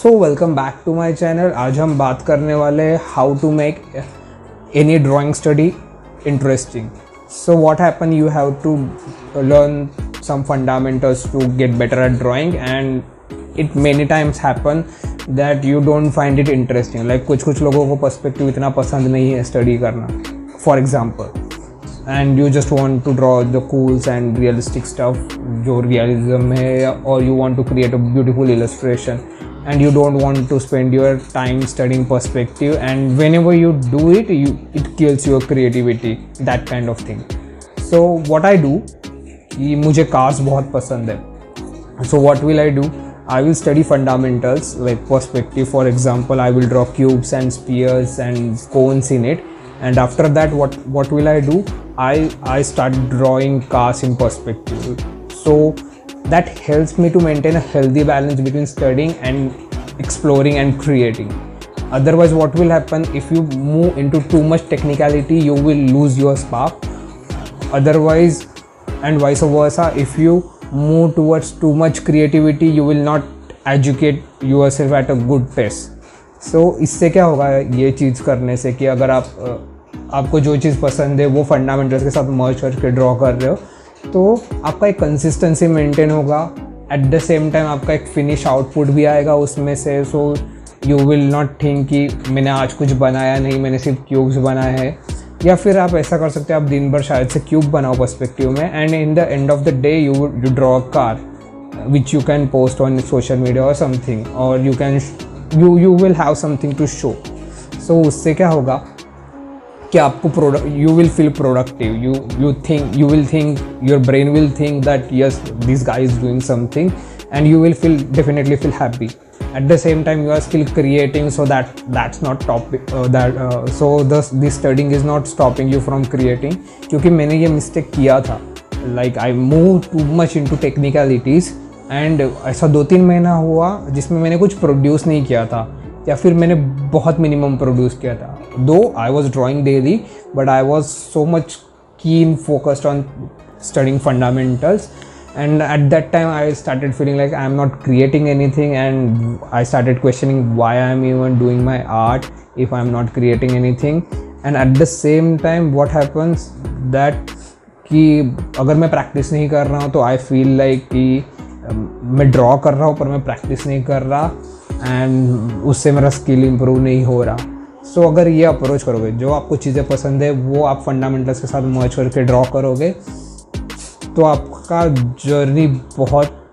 So welcome back to my channel. आज हम बात करने वाले हैं how to make any drawing study interesting. So what happen, you have to learn some fundamentals to get better at drawing, and it many times happen that you don't find it interesting. Like कुछ लोगों को perspective इतना पसंद नहीं है study करना, for example, and you just want to draw the cools and realistic stuff जो realism है, or you want to create a beautiful illustration and you don't want to spend your time studying perspective, and whenever you do it, it kills your creativity, that kind of thing. So what I do, कि मुझे cars बहुत पसंद है, so what will I do? I will study fundamentals like perspective. For example, I will draw cubes and spheres and cones in it, and after that what will I do? I start drawing cars in perspective. So that helps me to maintain a healthy balance between studying and exploring and creating. Otherwise what will happen, if you move into too much technicality, you will lose your spark. Otherwise, and vice versa, if you move towards too much creativity, you will not educate yourself at a good pace. So इससे क्या होगा ये चीज़ करने से, कि अगर आपको जो चीज़ पसंद है वो फंडामेंटल्स के साथ मर्ज करके ड्रॉ कर रहे हो, तो आपका एक कंसिस्टेंसी मेंटेन होगा. एट द सेम टाइम आपका एक फिनिश आउटपुट भी आएगा उसमें से. So you will not think कि मैंने आज कुछ बनाया नहीं, मैंने सिर्फ क्यूब्स बनाए हैं. या फिर आप ऐसा कर सकते हो, आप दिन भर शायद से क्यूब बनाओ पर्सपेक्टिव में, and in the end of the day you draw a car which you can post on social media और समथिंग, और you will have something to show. So उससे क्या होगा कि आपको you will feel productive. You will think, your brain will think that yes, this guy is doing something, and you will definitely feel happy. At the same time you are still creating, so that's not so this studying is not stopping you from creating. क्योंकि मैंने ये mistake किया था, like I moved too much into technicalities, and ऐसा 2-3 महीना हुआ जिसमें मैंने कुछ प्रोड्यूस नहीं किया था, या फिर मैंने बहुत मिनिमम प्रोड्यूस किया था. दो I was drawing daily, but I was so much कीन focused on studying fundamentals, and at that time I started feeling like I am not creating anything, and I started questioning why I am even doing my art if I am not creating anything. And at the same time what happens that कि अगर मैं practice नहीं कर रहा हूँ तो I feel like कि मैं ड्रॉ कर रहा हूँ पर मैं प्रैक्टिस नहीं कर रहा, एंड उससे मेरा स्किल इम्प्रूव नहीं हो रहा. सो अगर ये अप्रोच करोगे, जो आपको चीज़ें पसंद है वो आप फंडामेंटल्स के साथ मर्ज करके ड्रॉ करोगे, तो आपका जर्नी बहुत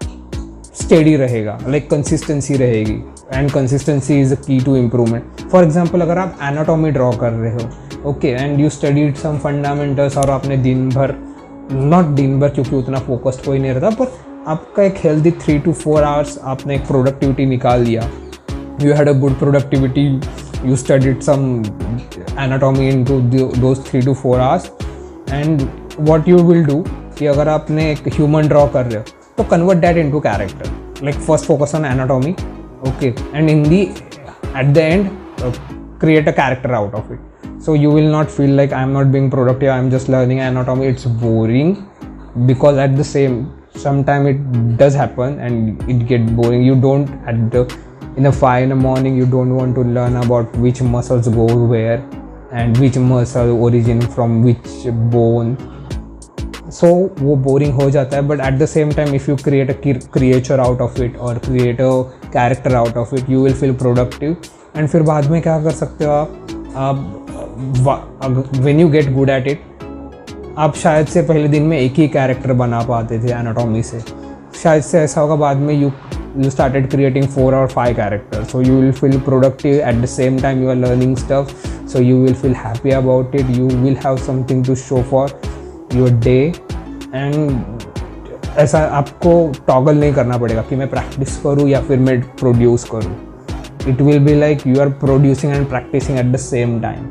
स्टेडी रहेगा, लाइक कंसिस्टेंसी रहेगी, एंड कंसिस्टेंसी इज़ अ की टू इम्प्रूवमेंट. फॉर एग्जांपल, अगर आप एनाटॉमी ड्रॉ कर रहे हो, okay, and you studied some fundamentals, और आपने दिन भर, नॉट दिन भर क्योंकि उतना फोकस्ड कोई नहीं रहता, पर आपका एक हेल्दी 3 to 4 आवर्स आपने एक प्रोडक्टिविटी निकाल लिया. You had a good productivity, you studied some anatomy into those 3 to 4 hours, and what you will do कि अगर आपने एक ह्यूमन ड्रॉ कर रहे हो तो convert that into character. Like first focus on anatomy, okay, and in the at the end create a character out of it. So you will not feel like I am not being productive, I am just learning anatomy, it's boring. Because at the sometime it does happen and it get boring. You don't in the 5 in the morning, you don't want to learn about which muscles go where and which muscle origin from which bone. So वो boring हो जाता है. But at the same time if you create a creature out of it or create a character out of it, you will feel productive. And फिर बाद में क्या कर सकते हो आप when you get good at it, आप शायद से पहले दिन में एक ही कैरेक्टर बना पाते थे एनाटॉमी से, शायद से ऐसा होगा बाद में you started creating 4 or 5 characters. So you will feel productive, at the same time you are learning stuff, so you will feel happy about it, you will have something to show for your day. and ऐसा आपको toggle नहीं करना पड़ेगा कि मैं practice करूँ या फिर मैं प्रोड्यूस करूँ. It will be like you are producing and practicing at the same time,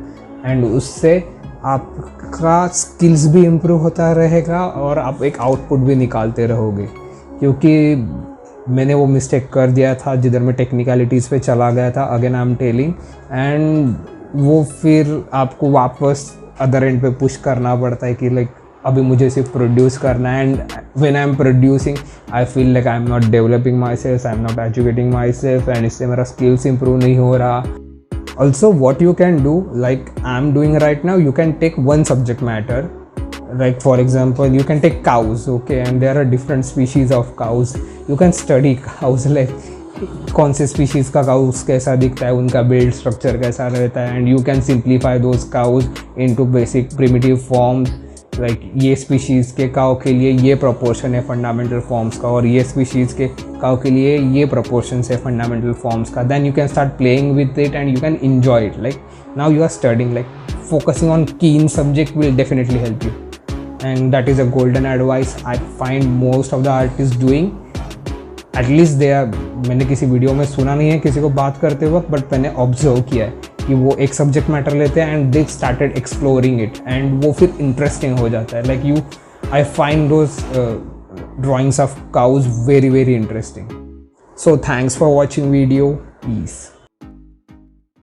and उससे आपका स्किल्स भी इम्प्रूव होता रहेगा और आप एक आउटपुट भी निकालते रहोगे. क्योंकि मैंने वो मिस्टेक कर दिया था जिधर मैं टेक्निकलिटीज़ पे चला गया था, again I am telling, and वो फिर आपको वापस अदर एंड पे पुश करना पड़ता है कि लाइक अभी मुझे सिर्फ प्रोड्यूस करना है, and when I am producing I feel like I am not developing my self, I am not educating my self, and इससे मेरा स्किल्स इंप्रूव नहीं हो रहा. Also what you can do, like I'm doing right now, you can take one subject matter, like for example you can take cows, okay, and there are different species of cows. You can study cows, like कौन से species का cows कैसा दिखता है, उनका build structure कैसा रहता है, and you can simplify those cows into basic primitive forms. Like ये स्पीशीज़ के काउ के लिए ये प्रोपोर्शन है फंडामेंटल फॉर्म्स का, और ये स्पीशीज़ के काउ के लिए ये प्रोपोर्शन है फंडामेंटल फॉर्म्स का. Then you can start playing with it and you can enjoy it. Like now you are studying, like focusing on keen subject will definitely help you, and that is a golden advice I find most of the artists doing. At least they are, मैंने किसी video में सुना नहीं है किसी को बात करते वक्त, बट मैंने ऑब्जर्व किया है कि वो एक सब्जेक्ट मैटर लेते हैं and they started exploring it, and वो फिर इंटरेस्टिंग हो जाता है. Like you, I find those drawings of cows very very interesting. So thanks for watching video. Peace.